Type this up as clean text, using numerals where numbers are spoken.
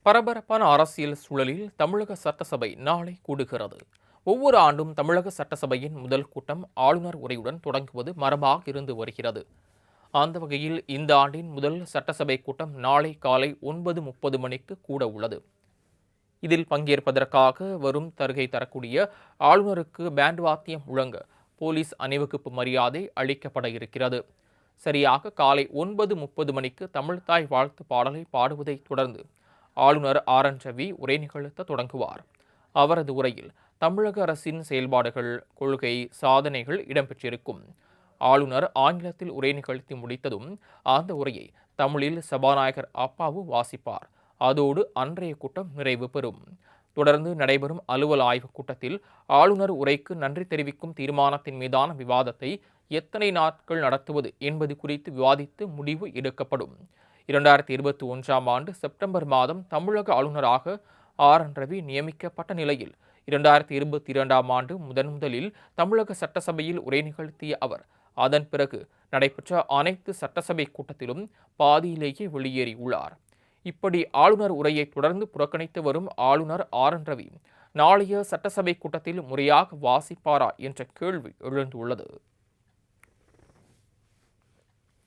பரபரப்பான அரசியல் சூழலில் தமிழக சட்டசபை நாளை கூடுகிறது. ஒவ்வொரு ஆண்டும் தமிழக சட்டசபையின் முதல் கூட்டம் ஆளுநர் உரையுடன் தொடங்குவது மரபாக இருந்து வருகிறது. அந்த வகையில் இந்த ஆண்டின் முதல் சட்டசபை கூட்டம் நாளை காலை 9:30 மணிக்கு கூட உள்ளது. இதில் பங்கேற்பதற்காக வரும் தருகை தரக்கூடிய ஆளுநருக்கு பேண்ட் வாத்தியம் முழங்க போலீஸ் அணிவகுப்பு மரியாதை அளிக்கப்பட இருக்கிறது. சரியாக காலை 9:30 மணிக்கு தமிழ்தாய் வாழ்த்து பாடலை பாடுவதை தொடர்ந்து ஆளுநர் ஆர்.என். ரவி உரை நிகழ்த்த தொடங்குவார். அவரது உரையில் தமிழக அரசின் செயல்பாடுகள், கொள்கை, சாதனைகள் இடம்பெற்றிருக்கும். ஆளுநர் ஆங்கிலத்தில் உரை நிகழ்த்தி முடித்ததும் அந்த உரையை தமிழில் சபாநாயகர் அப்பாவு வாசிப்பார். அதோடு அன்றைய கூட்டம் நிறைவு பெறும். தொடர்ந்து நடைபெறும் அலுவல் ஆய்வுக் கூட்டத்தில் ஆளுநர் உரைக்கு நன்றி தெரிவிக்கும் தீர்மானத்தின் மீதான விவாதத்தை எத்தனை நாட்கள் நடத்துவது என்பது குறித்து விவாதித்து முடிவு எடுக்கப்படும். 2021ஆம் ஆண்டு செப்டம்பர் மாதம் தமிழக ஆளுநராக ஆர்.என். ரவி நியமிக்கப்பட்ட நிலையில் 2022ஆம் ஆண்டு முதலில் தமிழக சட்டசபையில் உரை நிகழ்த்திய அவர் அதன் பிறகு நடைபெற்ற அனைத்து சட்டசபை கூட்டத்திலும் பாதியிலேயே வெளியேறியுள்ளார். இப்படி ஆளுநர் உரையை தொடர்ந்து புறக்கணித்து வரும் ஆளுநர் ஆர்.என். ரவி நாளைய சட்டசபை கூட்டத்தில் முறையாக வாசிப்பாரா என்ற கேள்வி எழுந்துள்ளது.